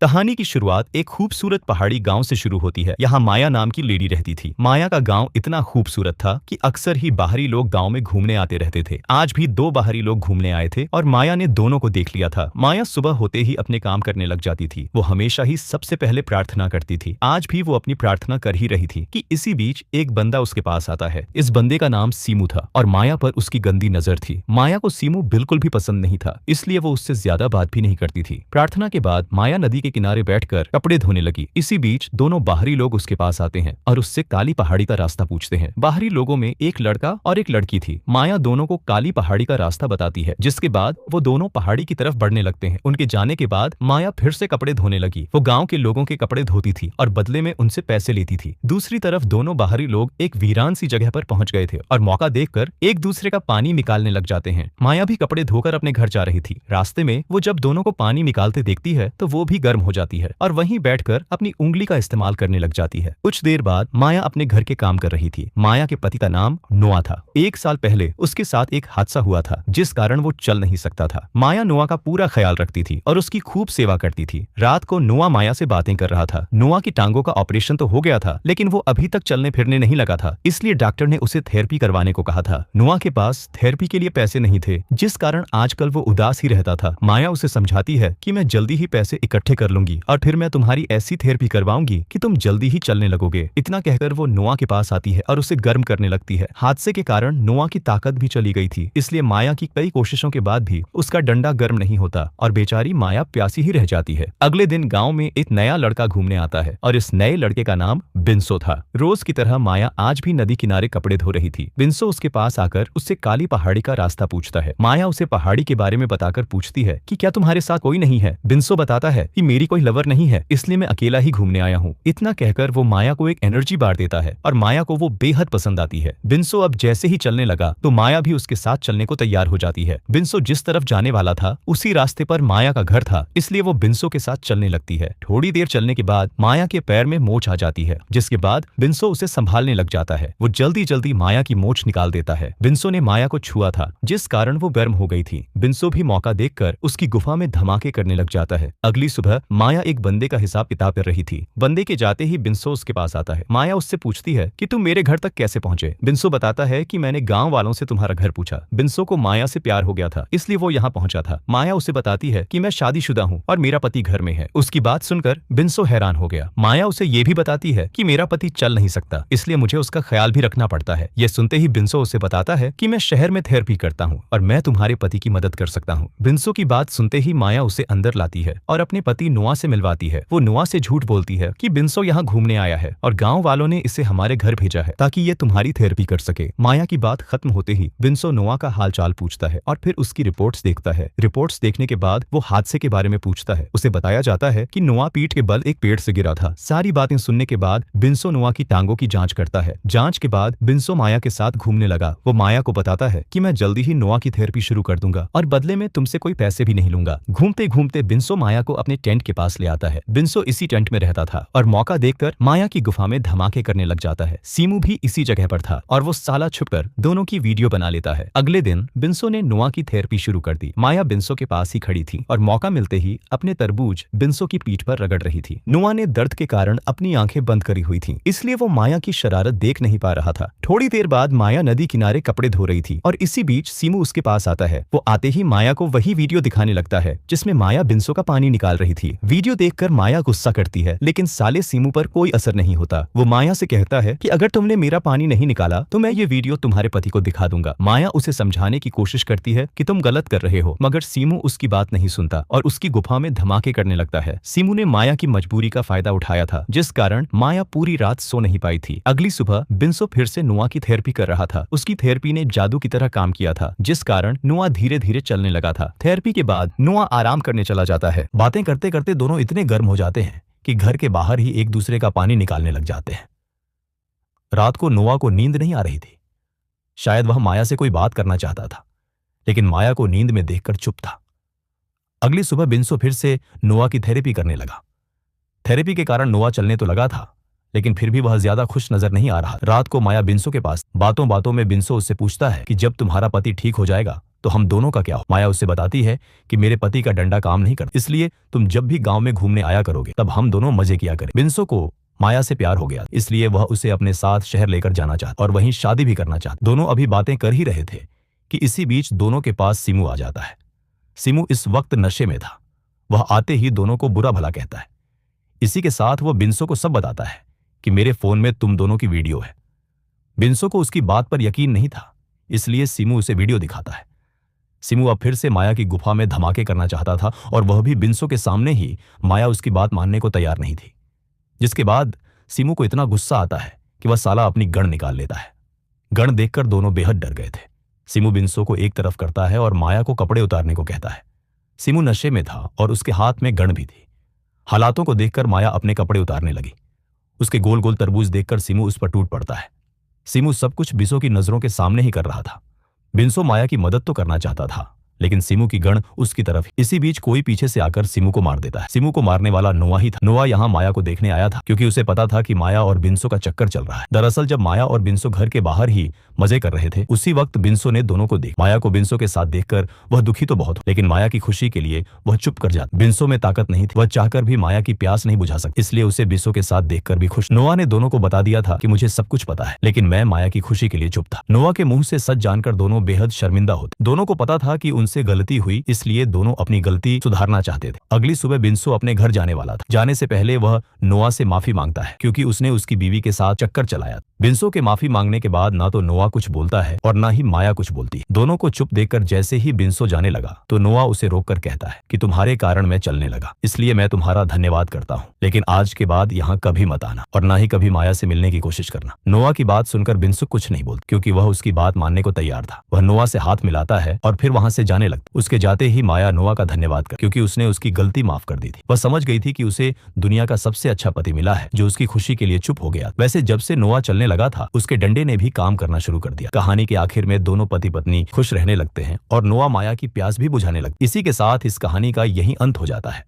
कहानी की शुरुआत एक खूबसूरत पहाड़ी गांव से शुरू होती है। यहाँ माया नाम की लेडी रहती थी। माया का गांव इतना खूबसूरत था कि अक्सर ही बाहरी लोग गांव में घूमने आते रहते थे। आज भी दो बाहरी लोग घूमने आए थे और माया ने दोनों को देख लिया था। माया सुबह होते ही अपने काम करने लग जाती थी। वो हमेशा ही सबसे पहले प्रार्थना करती थी। आज भी वो अपनी प्रार्थना कर ही रही थी कि इसी बीच एक बंदा उसके पास आता है। इस बंदे का नाम सीमू था और माया पर उसकी गंदी नजर थी। माया को सीमू बिल्कुल भी पसंद नहीं था, इसलिए वो उससे ज्यादा बात भी नहीं करती थी। प्रार्थना के बाद माया नदी के किनारे बैठकर कपड़े धोने लगी। इसी बीच दोनों बाहरी लोग उसके पास आते हैं और उससे काली पहाड़ी का रास्ता पूछते हैं। बाहरी लोगों में एक लड़का और एक लड़की थी। माया दोनों को काली पहाड़ी का रास्ता बताती है, जिसके बाद वो दोनों पहाड़ी की तरफ बढ़ने लगते हैं। उनके जाने के बाद माया फिर से कपड़े धोने लगी। वो गाँव के लोगों के कपड़े धोती थी और बदले में उनसे पैसे लेती थी। दूसरी तरफ दोनों बाहरी लोग एक वीरान सी जगह पर पहुंच गए थे और मौका देखकर एक दूसरे का पानी निकालने लग जाते हैं। माया भी कपड़े धोकर अपने घर जा रही थी। रास्ते में वो जब दोनों को पानी निकालते देखती है तो वो भी गर्म हो जाती है और वहीं बैठकर अपनी उंगली का इस्तेमाल करने लग जाती है। कुछ देर बाद माया अपने घर के काम कर रही थी। माया के पति का नाम नोआ था। एक साल पहले उसके साथ एक हादसा हुआ था, जिस कारण वो चल नहीं सकता था। माया नोआ का पूरा ख्याल रखती थी और उसकी खूब सेवा करती थी। रात को नोआ माया से बातें कर रहा था। नोआ की टांगों का ऑपरेशन तो हो गया था, लेकिन वो अभी तक चलने फिरने नहीं लगा था, इसलिए डॉक्टर ने उसे थेरेपी करवाने को कहा था। नोआ के पास थेरेपी के लिए पैसे नहीं थे, जिस कारण आजकल वो उदास ही रहता था। माया उसे समझाती है कि मैं जल्दी ही पैसे इकट्ठे कर लूंगी और फिर मैं तुम्हारी ऐसी थेरेपी करवाऊंगी कि तुम जल्दी ही चलने लगोगे। इतना कहकर वो नोआ के पास आती है और उसे गर्म करने लगती है। हादसे के कारण नोआ की ताकत भी चली गई थी, इसलिए माया की कई कोशिशों के बाद भी उसका डंडा गर्म नहीं होता और बेचारी माया प्यासी ही रह जाती है। अगले दिन गांव में एक नया लड़का घूमने आता है और इस नए लड़के का नाम बिंसो था। रोज की तरह माया आज भी नदी किनारे कपड़े धो रही थी। बिंसो उसके पास आकर उससे काली पहाड़ी का रास्ता पूछता है। माया उसे पहाड़ी के बारे में बताकर पूछती है कि क्या तुम्हारे साथ कोई नहीं है। बिंसो बताता है कि मेरी कोई लवर नहीं है, इसलिए मैं अकेला ही घूमने आया हूँ। इतना कहकर वो माया को एक एनर्जी बार देता है और माया को वो बेहद पसंद आती है। बिंसो अब जैसे ही चलने लगा तो माया भी उसके साथ चलने को तैयार हो जाती है। बिंसो जिस तरफ जाने वाला था उसी रास्ते पर माया का घर था, इसलिए वो बिंसो के साथ चलने लगती है। थोड़ी देर चलने के बाद माया के पैर में मोच आ जाती है, जिसके बाद बिंसो उसे संभालने लग जाता है। वो जल्दी जल्दी माया की मोच निकाल देता है। बिंसो ने माया को छुआ था, जिस कारण वो गर्म हो गई थी। बिंसो भी मौका देखकर उसकी गुफा में धमाके करने लग जाता है। अगली सुबह माया एक बंदे का हिसाब किताब कर रही थी। बंदे के जाते ही बिंसो उसके पास आता है। माया उससे पूछती है कि तुम मेरे घर तक कैसे पहुंचे। बिंसो बताता है कि मैंने गांव वालों से तुम्हारा घर पूछा। बिंसो को माया से प्यार हो गया था, इसलिए वो यहाँ पहुंचा था। माया उसे बताती है कि मैं शादीशुदा हूँ और मेरा पति घर में है। उसकी बात सुनकर बिंसो हैरान हो गया। माया उसे ये भी बताती है कि मेरा पति चल नहीं सकता, इसलिए मुझे उसका ख्याल भी रखना पड़ता है। ये सुनते ही बिंसो उसे बताता है कि मैं शहर में थेरेपी करता हूँ और मैं तुम्हारे पति की मदद कर सकता हूँ। बिंसो की बात सुनते ही माया उसे अंदर लाती है और अपने पति नोआ से मिलवाती है। वो नोआ से झूठ बोलती है कि बिंसो यहाँ घूमने आया है और गांव वालों ने इसे हमारे घर भेजा है ताकि ये तुम्हारी थेरेपी कर सके। माया की बात खत्म होते ही बिंसो नोआ का हालचाल पूछता है और फिर उसकी रिपोर्ट्स देखता है। रिपोर्ट्स देखने के बाद वो हादसे के बारे में पूछता है। उसे बताया जाता है कि नोआ पीठ के बल एक पेड़ से गिरा था। सारी बातें सुनने के बाद बिंसो नोआ की टांगों की जांच करता है। जांच के बाद बिंसो माया के साथ घूमने लगा। वो माया को बताता है कि मैं जल्दी ही नोआ की थेरेपी शुरू कर दूंगा और बदले में तुमसे कोई पैसे भी नहीं लूंगा। घूमते घूमते बिंसो माया को अपने टेंट के पास ले आता है। बिंसो इसी टेंट में रहता था और मौका देखकर माया की गुफा में धमाके करने लग जाता है। सीमू भी इसी जगह पर था और वो साला छुपकर दोनों की वीडियो बना लेता है। अगले दिन बिंसो ने नोआ की थेरेपी शुरू कर दी। माया बिंसो के पास ही खड़ी थी और मौका मिलते ही अपने तरबूज बिंसो की पीठ पर रगड़ रही थी। नोआ ने दर्द के कारण अपनी आंखें बंद करी हुई थी, इसलिए वो माया की शरारत देख नहीं पा रहा था। थोड़ी देर बाद माया नदी किनारे कपड़े धो रही थी और इसी बीच सीमू उसके पास आता है। वो आते ही माया को वही वीडियो दिखाने लगता है जिसमें माया बिंसो का पानी निकाल रही थी। वीडियो देखकर माया गुस्सा करती है, लेकिन साले सीमू पर कोई असर नहीं होता। वो माया से कहता है कि अगर तुमने मेरा पानी नहीं निकाला तो मैं ये वीडियो तुम्हारे पति को दिखा दूंगा। माया उसे समझाने की कोशिश करती है कि तुम गलत कर रहे हो, मगर सीमू उसकी बात नहीं सुनता और उसकी गुफा में धमाके करने लगता है। सीमू ने माया की मजबूरी का फायदा उठाया था, जिस कारण माया पूरी रात सो नहीं पाई थी। अगली सुबह बिंसो फिर से नोआ की थेरेपी कर रहा था। उसकी थेरेपी ने जादू की तरह काम किया था, जिस कारण नोआ धीरे धीरे चलने लगा था। थेरेपी के बाद नोआ आराम करने चला जाता है। बातें करते करते दोनों इतने गर्म हो जाते हैं कि घर के बाहर ही एक दूसरे का पानी निकालने लग जाते हैं। रात को नोआ को नींद नहीं आ रही थी। शायद वह माया से कोई बात करना चाहता था, लेकिन माया को नींद में देखकर चुप था। अगली सुबह बिंसो फिर से नोआ की थेरेपी करने लगा। थेरेपी के कारण नोआ चलने तो लगा था, लेकिन फिर भी वह ज्यादा खुश नजर नहीं आ रहा। रात को माया बिंसो के पास बातों बातों में बिंसो उससे पूछता है कि जब तुम्हारा पति ठीक हो जाएगा तो हम दोनों का क्या हो? माया उससे बताती है कि मेरे पति का डंडा काम नहीं करता, इसलिए तुम जब भी गांव में घूमने आया करोगे तब हम दोनों मजे किया करें। बिंसो को माया से प्यार हो गया, इसलिए वह उसे अपने साथ शहर लेकर जाना चाहता और वहीं शादी भी करना चाहता। दोनों अभी बातें कर ही रहे थे कि इसी बीच दोनों के पास सिमू आ जाता है। सिमू इस वक्त नशे में था। वह आते ही दोनों को बुरा भला कहता है। इसी के साथ वह बिंसो को सब बताता है कि मेरे फोन में तुम दोनों की वीडियो है। बिंसो को उसकी बात पर यकीन नहीं था, इसलिए सिमू उसे वीडियो दिखाता है। सिमू अब फिर से माया की गुफा में धमाके करना चाहता था और वह भी बिंसो के सामने ही। माया उसकी बात मानने को तैयार नहीं थी, जिसके बाद सिमू को इतना गुस्सा आता है कि वह साला अपनी गन निकाल लेता है। गन देखकर दोनों बेहद डर गए थे। सिमू बिंसो को एक तरफ करता है और माया को कपड़े उतारने को कहता है। सिमू नशे में था और उसके हाथ में गन भी थी। हालातों को देखकर माया अपने कपड़े उतारने लगी। उसके गोल गोल तरबूज देखकर सिमू उस पर टूट पड़ता है। सिमू सब कुछ बिंसो की नजरों के सामने ही कर रहा था। बिंसो माया की मदद तो करना चाहता था, लेकिन सिमू की गन उसकी तरफ। इसी बीच कोई पीछे से आकर सिमू को मार देता है। सिमू को मारने वाला नोआ ही था। नोआ यहाँ माया को देखने आया था, क्योंकि उसे पता था कि माया और बिंसो का चक्कर चल रहा है। दरअसल जब माया और बिंसो घर के बाहर ही मजे कर रहे थे, उसी वक्त बिंसो ने दोनों को देख। माया को बिंसो के साथ देखकर वह दुखी तो बहुत, लेकिन माया की खुशी के लिए वह चुप कर जाता। बिंसो में ताकत नहीं थी, वह चाहकर भी माया की प्यास नहीं बुझा सकती, इसलिए उसे बिंसो के साथ देखकर भी खुश। नोआ ने दोनों को बता दिया था कि मुझे सब कुछ पता है, लेकिन मैं माया की खुशी के लिए चुप था। नोआ के मुंह से सच जानकर दोनों बेहद शर्मिंदा होते। दोनों को पता था कि उनसे गलती हुई, इसलिए दोनों अपनी गलती सुधारना चाहते थे। अगली सुबह बिंसो अपने घर जाने वाला था। जाने से पहले वह नोआ से माफी मांगता है, क्योंकि उसने उसकी बीवी के साथ चक्कर चलाया। बिंसो के माफी मांगने के बाद ना तो नोआ कुछ बोलता है और ना ही माया कुछ बोलती है। दोनों को चुप देखकर जैसे ही बिंसो जाने लगा तो नोआ उसे रोककर कहता है कि तुम्हारे कारण मैं चलने लगा, इसलिए मैं तुम्हारा धन्यवाद करता हूँ, लेकिन आज के बाद यहाँ कभी मत आना और ना ही कभी माया से मिलने की कोशिश करना। नोआ की बात सुनकर बिंसो कुछ नहीं बोलती, क्योंकि वह उसकी बात मानने को तैयार था। वह नोआ से हाथ मिलाता है और फिर वहां से जाने लगता। उसके जाते ही माया नोआ का धन्यवाद कर, क्योंकि उसने उसकी गलती माफ कर दी थी। वह समझ गई थी कि उसे दुनिया का सबसे अच्छा पति मिला है, जो उसकी खुशी के लिए चुप हो गया। वैसे जब से नोआ चलने लगा था, उसके डंडे ने भी काम करना शुरू कर दिया। कहानी के आखिर में दोनों पति पत्नी खुश रहने लगते हैं और नोआ माया की प्यास भी बुझाने लगता। इसी के साथ इस कहानी का यही अंत हो जाता है।